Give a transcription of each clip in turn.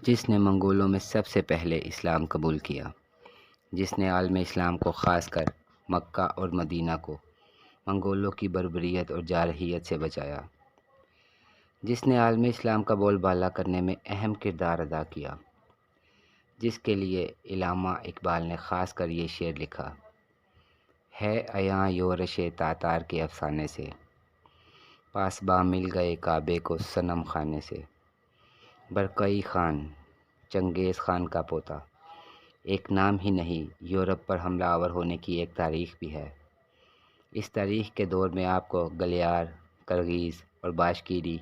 جس نے منگولوں میں سب سے پہلے اسلام قبول کیا، جس نے عالم اسلام کو خاص کر مکہ اور مدینہ کو منگولوں کی بربریت اور جارحیت سے بچایا، جس نے عالم اسلام کا بول بالا کرنے میں اہم کردار ادا کیا، جس کے لیے علامہ اقبال نے خاص کر یہ شعر لکھا ہے: ایاں یورش تاتار کے افسانے سے، پاسباں مل گئے کعبے کو صنم خانے سے۔ برقعی خان، چنگیز خان کا پوتا، ایک نام ہی نہیں، یورپ پر حملہ آور ہونے کی ایک تاریخ بھی ہے۔ اس تاریخ کے دور میں آپ کو گلیار، کرغیز اور باشکیری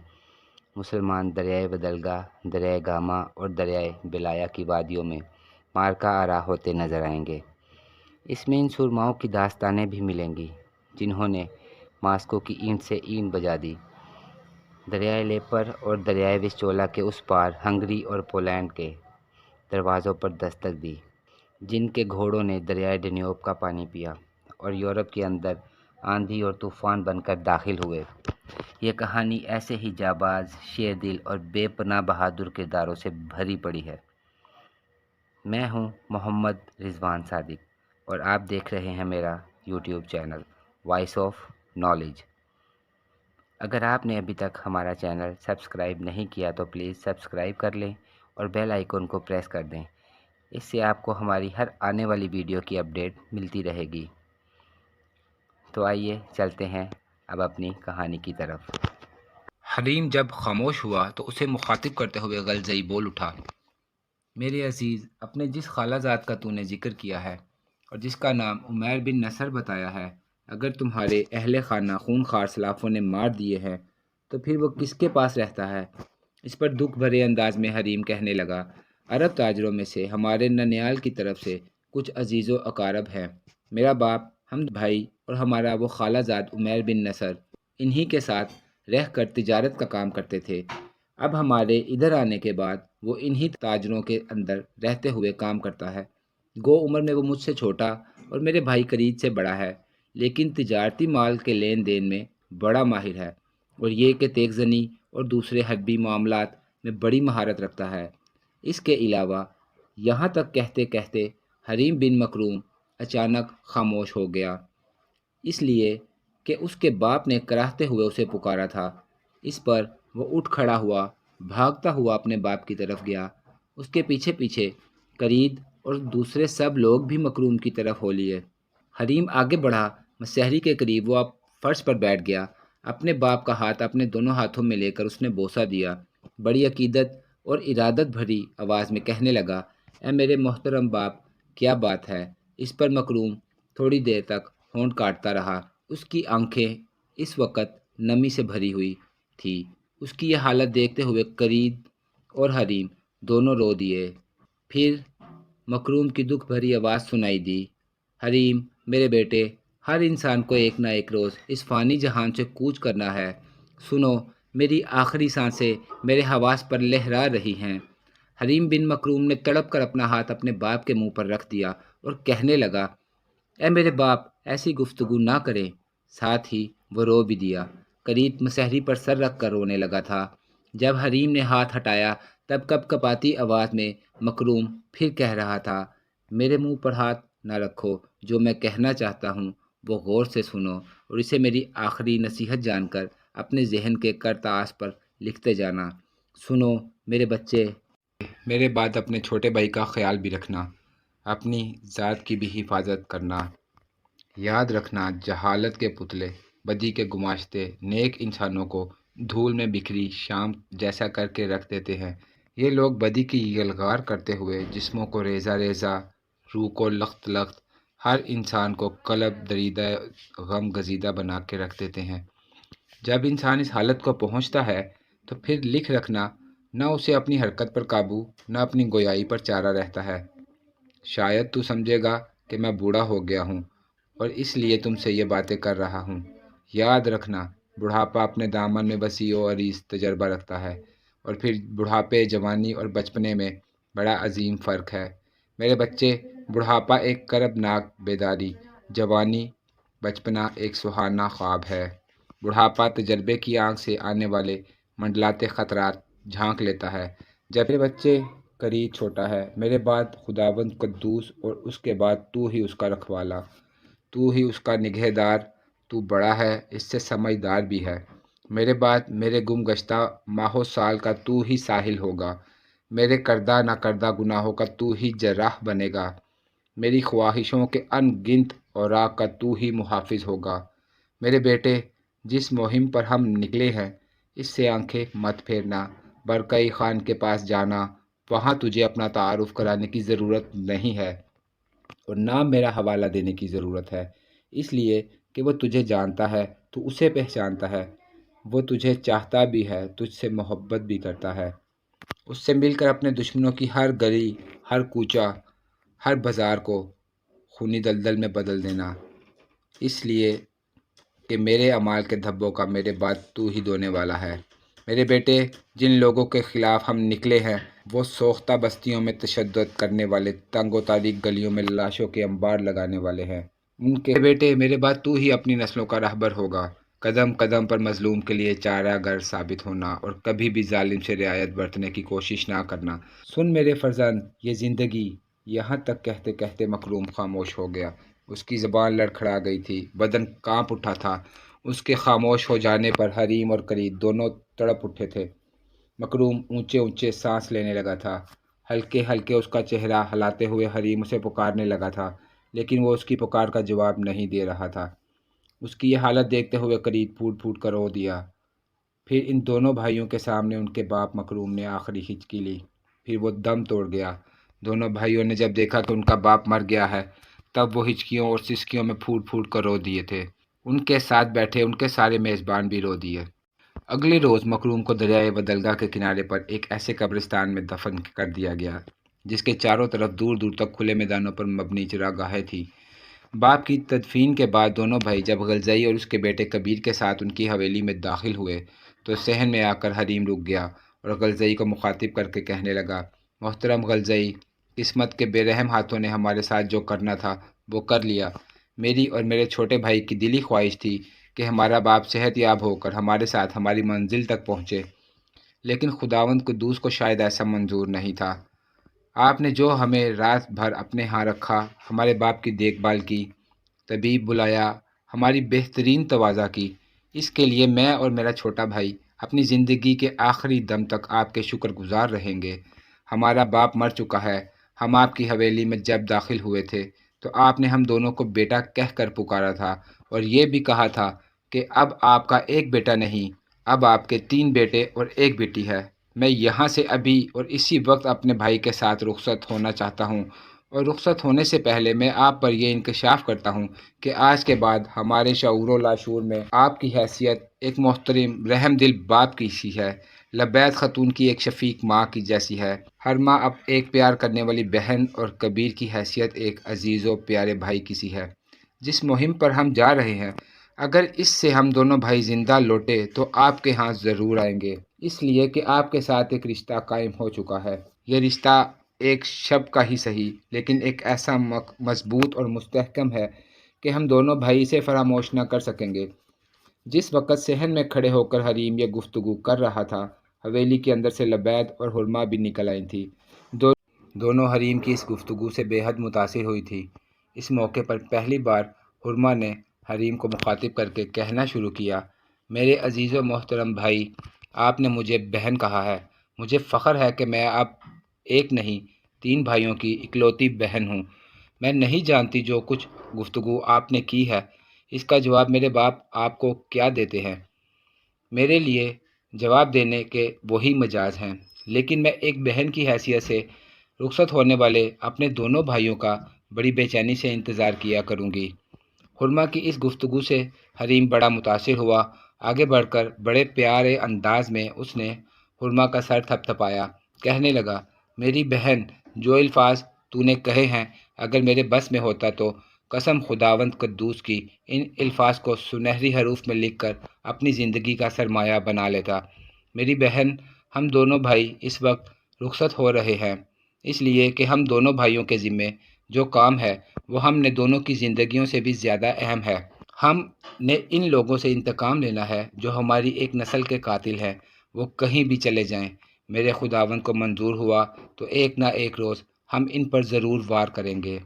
مسلمان دریائے بدلگا، دریائے گاما اور دریائے بلایا کی وادیوں میں مارکا آرا ہوتے نظر آئیں گے۔ اس میں ان سرماؤں کی داستانیں بھی ملیں گی جنہوں نے ماسکو کی اینٹ سے اینٹ بجا دی، دریائے لیپر اور دریائے وسچولا کے اس پار ہنگری اور پولینڈ کے دروازوں پر دستک دی، جن کے گھوڑوں نے دریائے ڈینیوب کا پانی پیا اور یورپ کے اندر آندھی اور طوفان بن کر داخل ہوئے۔ یہ کہانی ایسے ہی جانباز، شیر دل اور بے پناہ بہادر کرداروں سے بھری پڑی ہے۔ میں ہوں محمد رضوان صادق اور آپ دیکھ رہے ہیں میرا YouTube channel voice of knowledge. اگر آپ نے ابھی تک ہمارا چینل سبسکرائب نہیں کیا تو پلیز سبسکرائب کر لیں اور بیل آئیکن کو پریس کر دیں، اس سے آپ کو ہماری ہر آنے والی ویڈیو کی اپڈیٹ ملتی رہے گی۔ تو آئیے چلتے ہیں اب اپنی کہانی کی طرف۔ حریم جب خاموش ہوا تو اسے مخاطب کرتے ہوئے غلزئی بول اٹھا: میرے عزیز، اپنے جس خالہ زاد کا تو نے ذکر کیا ہے اور جس کا نام عمیر بن نصر بتایا ہے، اگر تمہارے اہل خانہ خون خوار سلافوں نے مار دیے ہیں تو پھر وہ کس کے پاس رہتا ہے؟ اس پر دکھ بھرے انداز میں حریم کہنے لگا: عرب تاجروں میں سے ہمارے ننیال کی طرف سے کچھ عزیز و اقارب ہیں۔ میرا باپ، حمد بھائی اور ہمارا وہ خالہ زاد عمیر بن نصر انہی کے ساتھ رہ کر تجارت کا کام کرتے تھے۔ اب ہمارے ادھر آنے کے بعد وہ انہی تاجروں کے اندر رہتے ہوئے کام کرتا ہے۔ گو عمر میں وہ مجھ سے چھوٹا اور میرے بھائی کرید سے بڑا ہے، لیکن تجارتی مال کے لین دین میں بڑا ماہر ہے، اور یہ کہ تیغ زنی اور دوسرے حربی معاملات میں بڑی مہارت رکھتا ہے۔ اس کے علاوہ، یہاں تک کہتے کہتے حریم بن مکروم اچانک خاموش ہو گیا، اس لیے کہ اس کے باپ نے کراہتے ہوئے اسے پکارا تھا۔ اس پر وہ اٹھ کھڑا ہوا، بھاگتا ہوا اپنے باپ کی طرف گیا۔ اس کے پیچھے پیچھے کرید اور دوسرے سب لوگ بھی مکروم کی طرف ہو لیے۔ حریم آگے بڑھا، مسحری کے قریب وہ اب فرش پر بیٹھ گیا۔ اپنے باپ کا ہاتھ اپنے دونوں ہاتھوں میں لے کر اس نے بوسہ دیا، بڑی عقیدت اور ارادت بھری آواز میں کہنے لگا: اے میرے محترم باپ، کیا بات ہے؟ اس پر مکروم تھوڑی دیر تک ہونٹ کاٹتا رہا۔ اس کی آنکھیں اس وقت نمی سے بھری ہوئی تھی۔ اس کی یہ حالت دیکھتے ہوئے کرید اور حریم دونوں رو دیے۔ پھر مکروم کی دکھ بھری آواز سنائی دی: حریم میرے بیٹے، ہر انسان کو ایک نہ ایک روز اس فانی جہان سے کوچ کرنا ہے۔ سنو، میری آخری سانسیں میرے حواس پر لہرا رہی ہیں۔ حریم بن مکروم نے تڑپ کر اپنا ہاتھ اپنے باپ کے منہ پر رکھ دیا اور کہنے لگا: اے میرے باپ، ایسی گفتگو نہ کریں۔ ساتھ ہی وہ رو بھی دیا۔ کرید مسحری پر سر رکھ کر رونے لگا تھا۔ جب حریم نے ہاتھ ہٹایا تب کپ کپاتی آواز میں مکروم پھر کہہ رہا تھا: میرے منہ پر ہاتھ نہ رکھو، جو میں کہنا چاہتا ہوں وہ غور سے سنو اور اسے میری آخری نصیحت جان کر اپنے ذہن کے کرتاس پر لکھتے جانا۔ سنو میرے بچے، میرے بعد اپنے چھوٹے بھائی کا خیال بھی رکھنا، اپنی ذات کی بھی حفاظت کرنا۔ یاد رکھنا، جہالت کے پتلے، بدی کے گماشتے نیک انسانوں کو دھول میں بکھری شام جیسا کر کے رکھ دیتے ہیں۔ یہ لوگ بدی کی یلغار کرتے ہوئے جسموں کو ریزہ ریزہ، روح کو لخت لخت، ہر انسان کو قلب دریدہ غم گزیدہ بنا کے رکھ دیتے ہیں۔ جب انسان اس حالت کو پہنچتا ہے تو پھر لکھ رکھنا، نہ اسے اپنی حرکت پر قابو، نہ اپنی گویائی پر چارہ رہتا ہے۔ شاید تو سمجھے گا کہ میں بوڑھا ہو گیا ہوں اور اس لیے تم سے یہ باتیں کر رہا ہوں۔ یاد رکھنا، بڑھاپا اپنے دامن میں وسیع و عریض تجربہ رکھتا ہے، اور پھر بڑھاپے، جوانی اور بچپنے میں بڑا عظیم فرق ہے۔ میرے بچے، بڑھاپا ایک کربناک بیداری، جوانی، بچپنا ایک سہانا خواب ہے۔ بڑھاپا تجربے کی آنکھ سے آنے والے منڈلاتے خطرات جھانک لیتا ہے، جب میرے بچے قریب چھوٹا ہے، میرے بعد خداوند قدوس، اور اس کے بعد تو ہی اس کا رکھوالا، تو ہی اس کا نگہدار، تو بڑا ہے، اس سے سمجھدار بھی ہے۔ میرے بعد میرے گم گشتہ ماہ و سال کا تو ہی ساحل ہوگا، میرے کردہ نہ کردہ گناہوں کا تو ہی جراح بنے گا، میری خواہشوں کے ان گنت اوراق کا تو ہی محافظ ہوگا۔ میرے بیٹے، جس مہم پر ہم نکلے ہیں، اس سے آنکھیں مت پھیرنا، برکئی خان کے پاس جانا، وہاں تجھے اپنا تعارف کرانے کی ضرورت نہیں ہے اور نہ میرا حوالہ دینے کی ضرورت ہے، اس لیے کہ وہ تجھے جانتا ہے، تو اسے پہچانتا ہے، وہ تجھے چاہتا بھی ہے، تجھ سے محبت بھی کرتا ہے۔ اس سے مل کر اپنے دشمنوں کی ہر گلی، ہر کوچہ، ہر بازار کو خونی دلدل میں بدل دینا، اس لیے کہ میرے اعمال کے دھبوں کا میرے بعد تو ہی دھونے والا ہے۔ میرے بیٹے، جن لوگوں کے خلاف ہم نکلے ہیں، وہ سوختہ بستیوں میں تشدد کرنے والے، تنگ و تاریک گلیوں میں لاشوں کے انبار لگانے والے ہیں۔ ان کے بیٹے، میرے بعد تو ہی اپنی نسلوں کا رہبر ہوگا، قدم قدم پر مظلوم کے لیے چارہ گر ثابت ہونا اور کبھی بھی ظالم سے رعایت برتنے کی کوشش نہ کرنا۔ سن میرے فرزند، یہ زندگی، یہاں تک کہتے کہتے مکروم خاموش ہو گیا۔ اس کی زبان لڑکھڑا گئی تھی، بدن کانپ اٹھا تھا۔ اس کے خاموش ہو جانے پر حریم اور قریب دونوں تڑپ اٹھے تھے۔ مکروم اونچے اونچے سانس لینے لگا تھا، ہلکے ہلکے اس کا چہرہ ہلاتے ہوئے حریم اسے پکارنے لگا تھا، لیکن وہ اس کی پکار کا جواب نہیں دے رہا تھا۔ اس کی یہ حالت دیکھتے ہوئے قریب پھوٹ پھوٹ کر رو دیا۔ پھر ان دونوں بھائیوں کے سامنے ان کے باپ مکروم نے آخری ہچکی لی، پھر وہ دم توڑ گیا۔ دونوں بھائیوں نے جب دیکھا کہ ان کا باپ مر گیا ہے، تب وہ ہچکیوں اور سسکیوں میں پھوٹ پھوٹ کر رو دیے تھے۔ ان کے ساتھ بیٹھے ان کے سارے میزبان بھی رو دیے۔ اگلے روز مکروم کو دریائے ودلگا کے کنارے پر ایک ایسے قبرستان میں دفن کر دیا گیا جس کے چاروں طرف دور دور تک کھلے میدانوں پر مبنی چراگاہیں تھیں۔ باپ کی تدفین کے بعد دونوں بھائی جب غلزئی اور اس کے بیٹے کبیر کے ساتھ ان کی حویلی میں داخل ہوئے تو صحن میں آ کر حریم رک گیا اور غلزئی کو مخاطب کر کے کہنے لگا، محترم غلزئی، قسمت کے بے رحم ہاتھوں نے ہمارے ساتھ جو کرنا تھا وہ کر لیا۔ میری اور میرے چھوٹے بھائی کی دلی خواہش تھی کہ ہمارا باپ صحت یاب ہو کر ہمارے ساتھ ہماری منزل تک پہنچے، لیکن خداوند قدوس کو شاید ایسا منظور نہیں تھا۔ آپ نے جو ہمیں رات بھر اپنے ہاں رکھا، ہمارے باپ کی دیکھ بھال کی، طبیب بلایا، ہماری بہترین تواضع کی، اس کے لیے میں اور میرا چھوٹا بھائی اپنی زندگی کے آخری دم تک آپ کے شکر گزار رہیں گے۔ ہمارا باپ مر چکا ہے۔ ہم آپ کی حویلی میں جب داخل ہوئے تھے تو آپ نے ہم دونوں کو بیٹا کہہ کر پکارا تھا اور یہ بھی کہا تھا کہ اب آپ کا ایک بیٹا نہیں، اب آپ کے 3 بیٹے اور 1 بیٹی ہے۔ میں یہاں سے ابھی اور اسی وقت اپنے بھائی کے ساتھ رخصت ہونا چاہتا ہوں، اور رخصت ہونے سے پہلے میں آپ پر یہ انکشاف کرتا ہوں کہ آج کے بعد ہمارے شعور و لاشعور میں آپ کی حیثیت ایک محترم رحم دل باپ کی سی ہے، لبیت خاتون کی ایک شفیق ماں کی جیسی ہے، ہر ماں اب ایک پیار کرنے والی بہن، اور کبیر کی حیثیت ایک عزیز و پیارے بھائی کی سی ہے۔ جس مہم پر ہم جا رہے ہیں، اگر اس سے ہم دونوں بھائی زندہ لوٹے تو آپ کے ہاں ضرور آئیں گے، اس لیے کہ آپ کے ساتھ ایک رشتہ قائم ہو چکا ہے۔ یہ رشتہ ایک شب کا ہی صحیح، لیکن ایک ایسا مضبوط اور مستحکم ہے کہ ہم دونوں بھائی اسے فراموش نہ کر سکیں گے۔ جس وقت صحن میں کھڑے ہو کر حریم یہ گفتگو کر رہا تھا، حویلی کے اندر سے لبید اور حرما بھی نکل آئی تھی۔ دونوں حریم کی اس گفتگو سے بے حد متاثر ہوئی تھی۔ اس موقع پر پہلی بار حرما نے حریم کو مخاطب کر کے کہنا شروع کیا، میرے عزیز و محترم بھائی، آپ نے مجھے بہن کہا ہے، مجھے فخر ہے کہ میں اب ایک نہیں 3 بھائیوں کی اکلوتی بہن ہوں۔ میں نہیں جانتی جو کچھ گفتگو آپ نے کی ہے، اس کا جواب میرے باپ آپ کو کیا دیتے ہیں۔ میرے لیے جواب دینے کے وہی مجاز ہیں، لیکن میں ایک بہن کی حیثیت سے رخصت ہونے والے اپنے دونوں بھائیوں کا بڑی بے چینی سے انتظار کیا کروں گی۔ حرما کی اس گفتگو سے حریم بڑا متاثر ہوا۔ آگے بڑھ کر بڑے پیارے انداز میں اس نے حرما کا سر تھپ تھپایا، کہنے لگا، میری بہن، جو الفاظ تو نے کہے ہیں، اگر میرے بس میں ہوتا تو قسم خداوند قدوس کی ان الفاظ کو سنہری حروف میں لکھ کر اپنی زندگی کا سرمایہ بنا لیتا۔ میری بہن، ہم دونوں بھائی اس وقت رخصت ہو رہے ہیں، اس لیے کہ ہم دونوں بھائیوں کے ذمے جو کام ہے وہ ہم نے دونوں کی زندگیوں سے بھی زیادہ اہم ہے۔ ہم نے ان لوگوں سے انتقام لینا ہے جو ہماری ایک نسل کے قاتل ہیں، وہ کہیں بھی چلے جائیں۔ میرے خداوند کو منظور ہوا تو ایک نہ ایک روز ہم ان پر ضرور وار کریں گے۔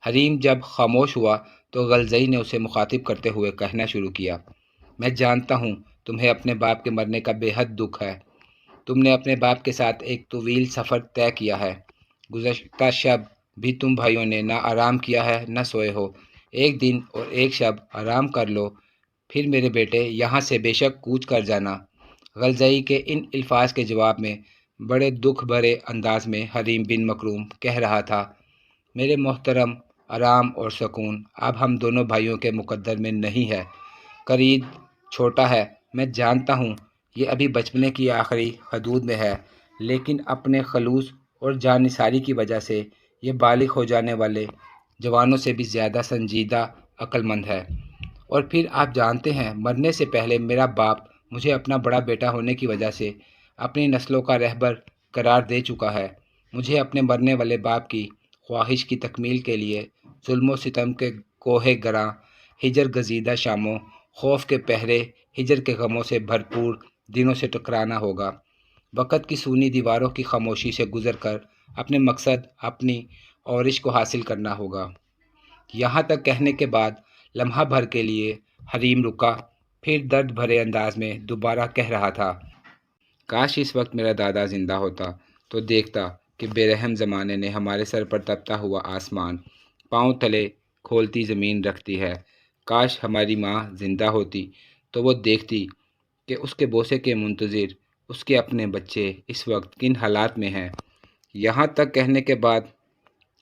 حریم جب خاموش ہوا تو غلزئی نے اسے مخاطب کرتے ہوئے کہنا شروع کیا، میں جانتا ہوں تمہیں اپنے باپ کے مرنے کا بے حد دکھ ہے۔ تم نے اپنے باپ کے ساتھ ایک طویل سفر طے کیا ہے۔ گزشتہ شب بھی تم بھائیوں نے نہ آرام کیا ہے نہ سوئے ہو۔ ایک دن اور ایک شب آرام کر لو، پھر میرے بیٹے یہاں سے بے شک کوچ کر جانا۔ غلزئی کے ان الفاظ کے جواب میں بڑے دکھ بھرے انداز میں حریم بن مکروم کہہ رہا تھا، میرے محترم، آرام اور سکون اب ہم دونوں بھائیوں کے مقدر میں نہیں ہے۔ قرید چھوٹا ہے، میں جانتا ہوں یہ ابھی بچپنے کی آخری حدود میں ہے، لیکن اپنے خلوص اور جان نثاری کی وجہ سے یہ بالغ ہو جانے والے جوانوں سے بھی زیادہ سنجیدہ عقل مند ہے۔ اور پھر آپ جانتے ہیں مرنے سے پہلے میرا باپ مجھے اپنا بڑا بیٹا ہونے کی وجہ سے اپنی نسلوں کا رہبر قرار دے چکا ہے۔ مجھے اپنے مرنے والے باپ کی خواہش کی تکمیل کے لیے ظلم و ستم کے کوہ گراں، ہجر گزیدہ شاموں، خوف کے پہرے، ہجر کے غموں سے بھرپور دنوں سے ٹکرانا ہوگا۔ وقت کی سونی دیواروں کی خاموشی سے گزر کر اپنے مقصد، اپنی اورش کو حاصل کرنا ہوگا۔ یہاں تک کہنے کے بعد لمحہ بھر کے لیے حریم رکا، پھر درد بھرے انداز میں دوبارہ کہہ رہا تھا، کاش اس وقت میرا دادا زندہ ہوتا تو دیکھتا کہ بے رحم زمانے نے ہمارے سر پر تپتا ہوا آسمان پاؤں تلے کھولتی زمین رکھتی ہے۔ کاش ہماری ماں زندہ ہوتی تو وہ دیکھتی کہ اس کے بوسے کے منتظر اس کے اپنے بچے اس وقت کن حالات میں ہیں۔ یہاں تک کہنے کے بعد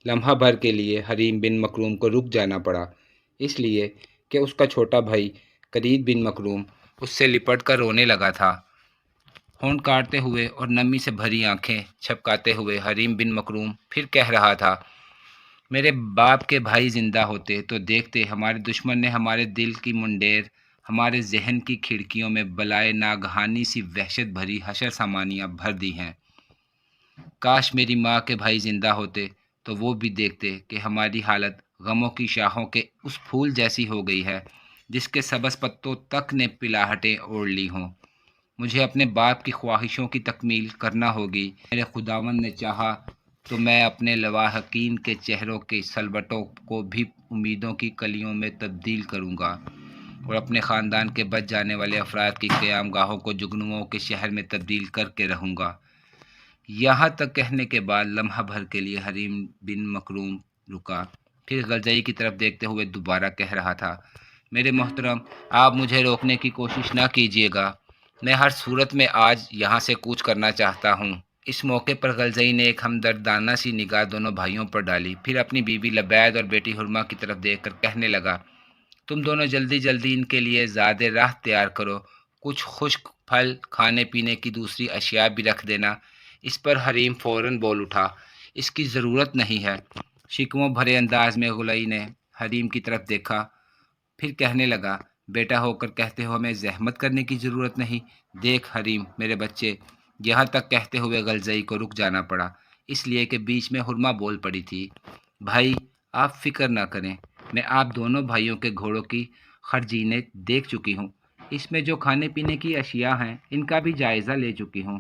لمحہ بھر کے لیے حریم بن مکروم کو رک جانا پڑا، اس لیے کہ اس کا چھوٹا بھائی قرید بن مکروم اس سے لپٹ کر رونے لگا تھا۔ ہونٹ کاٹتے ہوئے اور نمی سے بھری آنکھیں چھپکاتے ہوئے حریم بن مکروم پھر کہہ رہا تھا، میرے باپ کے بھائی زندہ ہوتے تو دیکھتے ہمارے دشمن نے ہمارے دل کی منڈیر، ہمارے ذہن کی کھڑکیوں میں بلائے ناگہانی سی وحشت بھری حشر سامانیاں بھر دی ہیں۔ کاش میری ماں کے بھائی زندہ ہوتے تو وہ بھی دیکھتے کہ ہماری حالت غموں کی شاخوں کے اس پھول جیسی ہو گئی ہے جس کے سبز پتوں تک نے پلاہٹیں اوڑھ لی ہوں۔ مجھے اپنے باپ کی خواہشوں کی تکمیل کرنا ہوگی۔ میرے خداوند نے چاہا تو میں اپنے لواحقین کے چہروں کے سلوٹوں کو بھی امیدوں کی کلیوں میں تبدیل کروں گا اور اپنے خاندان کے بچ جانے والے افراد کی قیام گاہوں کو جگنوؤں کے شہر میں تبدیل کر کے رہوں گا۔ یہاں تک کہنے کے بعد لمحہ بھر کے لیے حریم بن مکروم رکا، پھر غلزئی کی طرف دیکھتے ہوئے دوبارہ کہہ رہا تھا، میرے محترم، آپ مجھے روکنے کی کوشش نہ کیجیے گا، میں ہر صورت میں آج یہاں سے کوچ کرنا چاہتا ہوں۔ اس موقع پر غلزئی نے ایک ہمدردانہ سی نگاہ دونوں بھائیوں پر ڈالی، پھر اپنی بیوی لبید اور بیٹی حرمہ کی طرف دیکھ کر کہنے لگا، تم دونوں جلدی جلدی ان کے لیے زاد راہ تیار کرو، کچھ خشک پھل، کھانے پینے کی دوسری اشیاء بھی رکھ دینا۔ اس پر حریم فوراً بول اٹھا، اس کی ضرورت نہیں ہے۔ شکووں بھرے انداز میں غلزئی نے حریم کی طرف دیکھا، پھر کہنے لگا، بیٹا ہو کر کہتے ہو ہمیں زحمت کرنے کی ضرورت نہیں۔ دیکھ حریم میرے بچے، یہاں تک کہتے ہوئے غلزئی کو رک جانا پڑا، اس لیے کہ بیچ میں حرمہ بول پڑی تھی، بھائی آپ فکر نہ کریں، میں آپ دونوں بھائیوں کے گھوڑوں کی خرجینیں دیکھ چکی ہوں، اس میں جو کھانے پینے کی اشیاء ہیں ان کا بھی جائزہ لے چکی ہوں۔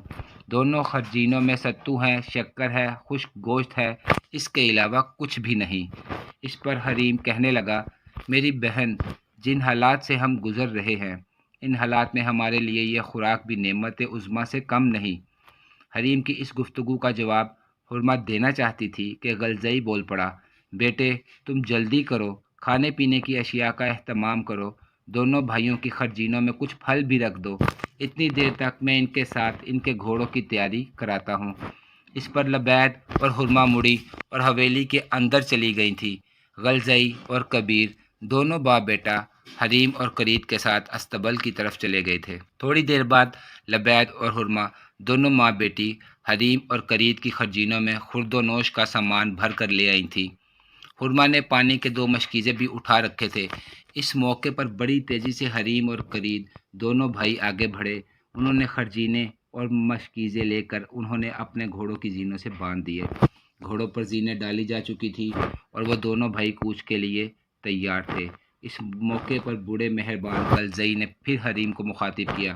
دونوں خرجینوں میں ستو ہے، شکر ہے، خشک گوشت ہے، اس کے علاوہ کچھ بھی نہیں۔ اس پر حریم کہنے لگا، میری بہن، جن حالات سے ہم گزر رہے ہیں ان حالات میں ہمارے لیے یہ خوراک بھی نعمت عظمیٰ سے کم نہیں۔ حریم کی اس گفتگو کا جواب حرمہ دینا چاہتی تھی کہ غلزئی بول پڑا، بیٹے تم جلدی کرو، کھانے پینے کی اشیاء کا اہتمام کرو، دونوں بھائیوں کی خرجینوں میں کچھ پھل بھی رکھ دو، اتنی دیر تک میں ان کے ساتھ ان کے گھوڑوں کی تیاری کراتا ہوں۔ اس پر لبید اور حرمہ مڑی اور حویلی کے اندر چلی گئی تھی۔ غلزئی اور کبیر دونوں باپ بیٹا حریم اور قرید کے ساتھ استبل کی طرف چلے گئے تھے۔ تھوڑی دیر بعد لبید اور حرمہ دونوں ماں بیٹی حریم اور قرید کی خرجینوں میں خورد و نوش کا سامان بھر کر لے آئی تھیں۔ حرمہ نے پانی کے 2 مشکیزیں بھی اٹھا رکھے تھے۔ اس موقع پر بڑی تیزی سے حریم اور قرید دونوں بھائی آگے بڑھے، انہوں نے خرجینیں اور مشکیزیں لے کر انہوں نے اپنے گھوڑوں کی زینوں سے باندھ دیے۔ گھوڑوں پر زینیں ڈالی جا چکی تھی اور وہ دونوں بھائی کوچ کے لیے تیار تھے۔ اس موقع پر بوڑھے مہربان غلزئی نے پھر حریم کو مخاطب کیا،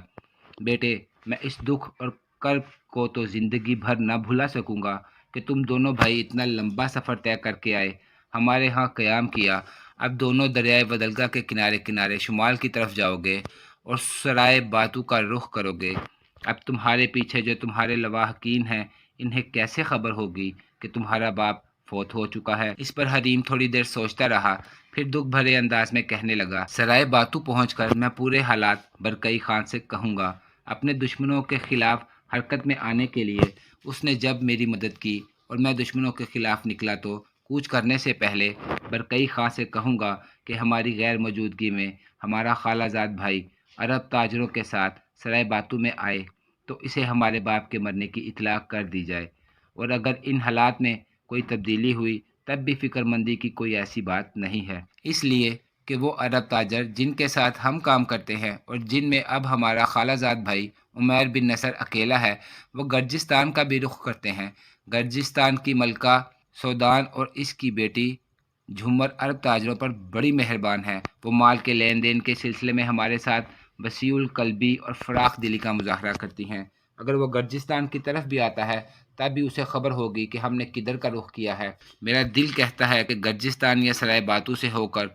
بیٹے میں اس دکھ اور کرب کو تو زندگی بھر نہ بھلا سکوں گا کہ تم دونوں بھائی اتنا لمبا سفر طے کر کے آئے، ہمارے ہاں قیام کیا۔ اب دونوں دریائے ودلگا کے کنارے کنارے شمال کی طرف جاؤ گے اور سرائے باتو کا رخ کرو گے۔ اب تمہارے پیچھے جو تمہارے لواحقین ہیں، انہیں کیسے خبر ہوگی کہ تمہارا باپ فوت ہو چکا ہے؟ اس پر حریم تھوڑی دیر سوچتا رہا، پھر دکھ بھرے انداز میں کہنے لگا، سرائے باتو پہنچ کر میں پورے حالات برکئی خان سے کہوں گا۔ اپنے دشمنوں کے خلاف حرکت میں آنے کے لیے اس نے جب میری مدد کی اور میں دشمنوں کے خلاف نکلا تو کوچ کرنے سے پہلے برکئی خان سے کہوں گا کہ ہماری غیر موجودگی میں ہمارا خالہ زاد بھائی عرب تاجروں کے ساتھ سرائے باتو میں آئے تو اسے ہمارے باپ کے مرنے کی اطلاع کر دی جائے، اور اگر ان حالات میں کوئی تبدیلی ہوئی تب بھی فکر مندی کی کوئی ایسی بات نہیں ہے، اس لیے کہ وہ عرب تاجر جن کے ساتھ ہم کام کرتے ہیں اور جن میں اب ہمارا خالہ زاد بھائی عمیر بن نصر اکیلا ہے، وہ گرجستان کا بھی رخ کرتے ہیں۔ گرجستان کی ملکہ سودان اور اس کی بیٹی جھومر عرب تاجروں پر بڑی مہربان ہے، وہ مال کے لین دین کے سلسلے میں ہمارے ساتھ وسیع القلبی اور فراخ دلی کا مظاہرہ کرتی ہیں۔ اگر وہ گرجستان کی طرف بھی آتا ہے تب بھی اسے خبر ہوگی کہ ہم نے کدھر کا رخ کیا ہے۔ میرا دل کہتا ہے کہ گرجستان یا سرائے باتو سے ہو کر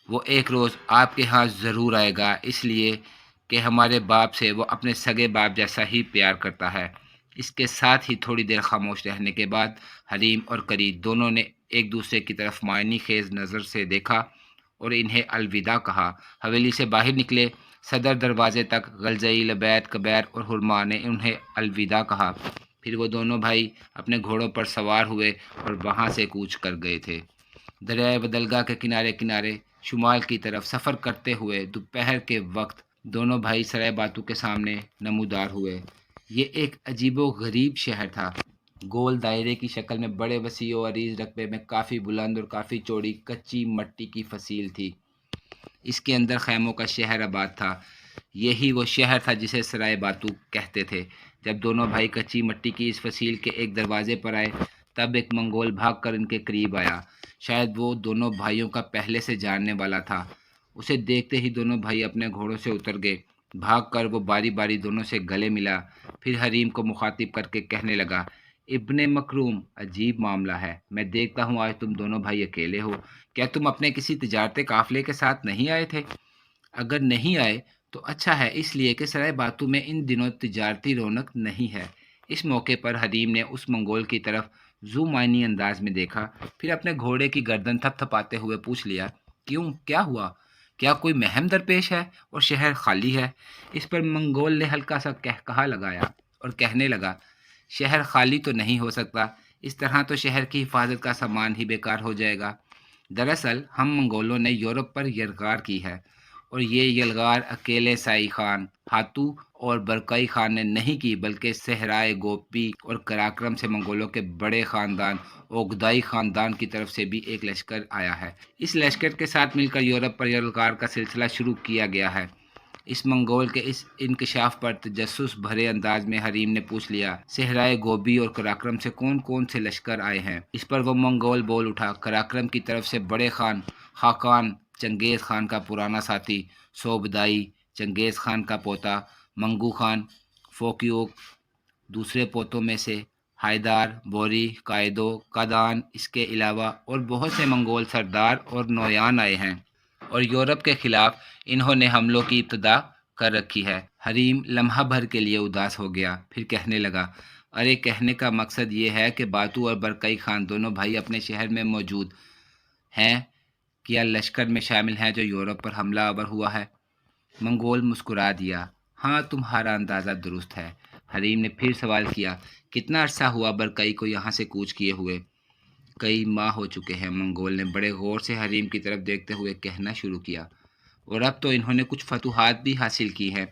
وہ ایک روز آپ کے ہاں ضرور آئے گا، اس لیے کہ ہمارے باپ سے وہ اپنے سگے باپ جیسا ہی پیار کرتا ہے۔ اس کے ساتھ ہی تھوڑی دیر خاموش رہنے کے بعد حریم اور قریب دونوں نے ایک دوسرے کی طرف معنی خیز نظر سے دیکھا اور انہیں الوداع کہا۔ حویلی سے باہر نکلے، صدر دروازے تک غلزئی، لبید، کبیر اور حرما نے انہیں الوداع کہا، پھر وہ دونوں بھائی اپنے گھوڑوں پر سوار ہوئے اور وہاں سے کوچ کر گئے تھے۔ دریائے ودلگا کے کنارے کنارے شمال کی طرف سفر کرتے ہوئے دوپہر کے وقت دونوں بھائی سرائے باتو کے سامنے نمودار ہوئے۔ یہ ایک عجیب و غریب شہر تھا، گول دائرے کی شکل میں، بڑے وسیع و عریض رقبے میں، کافی بلند اور کافی چوڑی کچی مٹی کی فصیل تھی۔ اس کے اندر خیموں کا شہر آباد تھا۔ یہی وہ شہر تھا جسے سرائے باتو کہتے تھے۔ جب دونوں بھائی کچی مٹی کی اس فصیل کے ایک دروازے پر آئے تب ایک منگول بھاگ کر ان کے قریب آیا، شاید وہ دونوں بھائیوں کا پہلے سے جاننے والا تھا۔ اسے دیکھتے ہی دونوں بھائی اپنے گھوڑوں سے اتر گئے، بھاگ کر وہ باری باری دونوں سے گلے ملا، پھر حریم کو مخاطب کر کے کہنے لگا، ابن مکروم، عجیب معاملہ ہے، میں دیکھتا ہوں آج تم دونوں بھائی اکیلے ہو، کیا تم اپنے کسی تجارتی قافلے کے ساتھ نہیں آئے تھے؟ اگر نہیں آئے تو اچھا ہے، اس لیے کہ سرائے باتو میں ان دنوں تجارتی رونق نہیں ہے۔ اس موقع پر حریم نے اس منگول کی طرف ذو معنی انداز میں دیکھا، پھر اپنے گھوڑے کی گردن تھپ تھپاتے ہوئے پوچھ لیا، کیوں، کیا ہوا؟ کیا کوئی مہم درپیش ہے اور شہر خالی ہے؟ اس پر منگول نے ہلکا سا کہا لگایا اور کہنے لگا، شہر خالی تو نہیں ہو سکتا، اس طرح تو شہر کی حفاظت کا سامان ہی بیکار ہو جائے گا۔ دراصل ہم منگولوں نے یورپ پر یلغار کی ہے، اور یہ یلغار اکیلے سائی خان ہاتو اور برکئی خان نے نہیں کی، بلکہ صحرائے گوپی اور کراکرم سے منگولوں کے بڑے خاندان اوگدائی خاندان کی طرف سے بھی ایک لشکر آیا ہے۔ اس لشکر کے ساتھ مل کر یورپ پر یلغار کا سلسلہ شروع کیا گیا ہے۔ اس منگول کے اس انکشاف پر تجسس بھرے انداز میں حریم نے پوچھ لیا، صحرائے گوبی اور کراکرم سے کون کون سے لشکر آئے ہیں؟ اس پر وہ منگول بول اٹھا، کراکرم کی طرف سے بڑے خان خاقان، چنگیز خان کا پرانا ساتھی، سوبدائی، چنگیز خان کا پوتا، منگو خان، فوکیوک، دوسرے پوتوں میں سے حیدار، بوری، قائدو، قادان، اس کے علاوہ اور بہت سے منگول سردار اور نویان آئے ہیں، اور یورپ کے خلاف انہوں نے حملوں کی ابتدا کر رکھی ہے۔ حریم لمحہ بھر کے لیے اداس ہو گیا، پھر کہنے لگا، ارے کہنے کا مقصد یہ ہے کہ باتو اور برکئی خان دونوں بھائی اپنے شہر میں موجود ہیں، کیا لشکر میں شامل ہیں جو یورپ پر حملہ آور ہوا ہے؟ منگول مسکرا دیا، ہاں تمہارا اندازہ درست ہے۔ حریم نے پھر سوال کیا، کتنا عرصہ ہوا برکئی کو یہاں سے کوچ کیے ہوئے؟ کئی ماہ ہو چکے ہیں، منگول نے بڑے غور سے حریم کی طرف دیکھتے ہوئے کہنا شروع کیا، اور اب تو انہوں نے کچھ فتوحات بھی حاصل کی ہیں،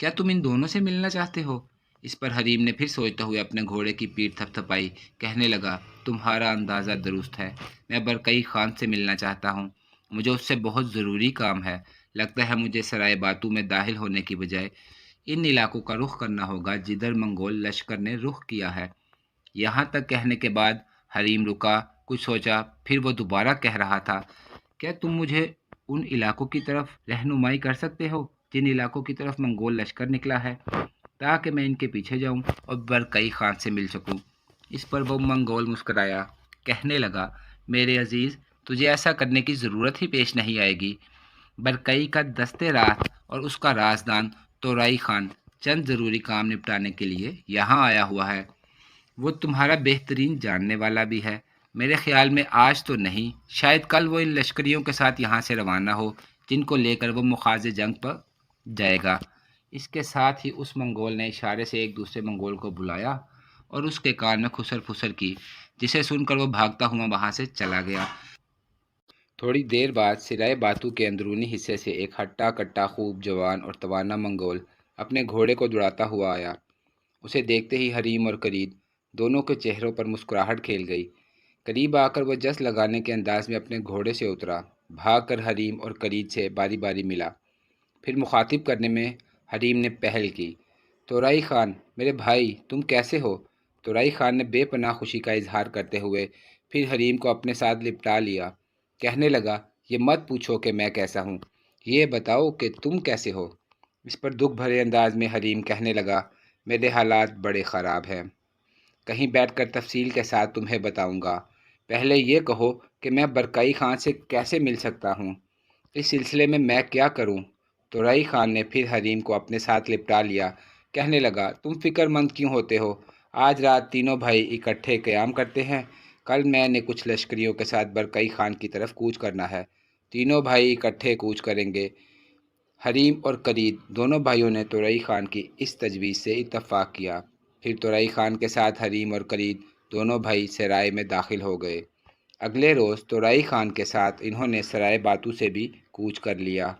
کیا تم ان دونوں سے ملنا چاہتے ہو؟ اس پر حریم نے پھر سوچتے ہوئے اپنے گھوڑے کی پیٹھ تھپ تھپائی، کہنے لگا، تمہارا اندازہ درست ہے، میں برکئی خان سے ملنا چاہتا ہوں، مجھے اس سے بہت ضروری کام ہے، لگتا ہے مجھے سرائے باتو میں داخل ہونے کی بجائے ان علاقوں کا رخ کرنا ہوگا جدھر منگول لشکر نے رخ کیا ہے۔ یہاں تک کہنے کے بعد حریم رکا، کچھ سوچا، پھر وہ دوبارہ کہہ رہا تھا، کیا تم مجھے ان علاقوں کی طرف رہنمائی کر سکتے ہو جن علاقوں کی طرف منگول لشکر نکلا ہے؟ تاکہ میں ان کے پیچھے جاؤں اور برکئی خان سے مل سکوں۔ اس پر وہ منگول مسکرایا، کہنے لگا، میرے عزیز، تجھے ایسا کرنے کی ضرورت ہی پیش نہیں آئے گی۔ برکئی کا دست رات اور اس کا رازدان تورائی خان چند ضروری کام نپٹانے کے لیے یہاں آیا ہوا ہے۔ وہ تمہارا بہترین جاننے والا بھی ہے۔ میرے خیال میں آج تو نہیں، شاید کل وہ ان لشکریوں کے ساتھ یہاں سے روانہ ہو جن کو لے کر وہ مخاض جنگ پر جائے گا۔ اس کے ساتھ ہی اس منگول نے اشارے سے ایک دوسرے منگول کو بلایا اور اس کے کان میں خسر پھسر کی، جسے سن کر وہ بھاگتا ہوا وہاں سے چلا گیا۔ تھوڑی دیر بعد سرائے باتو کے اندرونی حصے سے ایک ہٹا کٹا خوب جوان اور توانا منگول اپنے گھوڑے کو دوڑاتا ہوا آیا۔ اسے دیکھتے ہی حریم اور کرید دونوں کے چہروں پر مسکراہٹ کھیل گئی۔ قریب آ کر وہ جس لگانے کے انداز میں اپنے گھوڑے سے اترا، بھاگ کر حریم اور کرید سے باری باری ملا۔ پھر مخاطب کرنے میں حریم نے پہل کی، تورائی خان، میرے بھائی، تم کیسے ہو؟ تورائی خان نے بے پناہ خوشی کا اظہار کرتے ہوئے پھر حریم کو اپنے ساتھ لپٹا لیا، کہنے لگا، یہ مت پوچھو کہ میں کیسا ہوں، یہ بتاؤ کہ تم کیسے ہو؟ اس پر دکھ بھرے انداز میں حریم کہنے لگا، میرے حالات بڑے خراب ہیں، کہیں بیٹھ کر تفصیل کے ساتھ تمہیں بتاؤں گا، پہلے یہ کہو کہ میں برکائی خان سے کیسے مل سکتا ہوں، اس سلسلے میں کیا کروں؟ تورائی خان نے پھر حریم کو اپنے ساتھ لپٹا لیا، کہنے لگا، تم فکر مند کیوں ہوتے ہو؟ آج رات تینوں بھائی اکٹھے قیام کرتے ہیں، کل میں نے کچھ لشکریوں کے ساتھ برکائی خان کی طرف کوچ کرنا ہے، تینوں بھائی اکٹھے کوچ کریں گے۔ حریم اور کرید دونوں بھائیوں نے تورائی خان کی اس تجویز سے اتفاق کیا۔ پھر تورائی خان کے ساتھ حریم اور کرید دونوں بھائی سرائے میں داخل ہو گئے۔ اگلے روز تورائی خان کے ساتھ انہوں نے سرائے باتو سے بھی کوچ کر لیا۔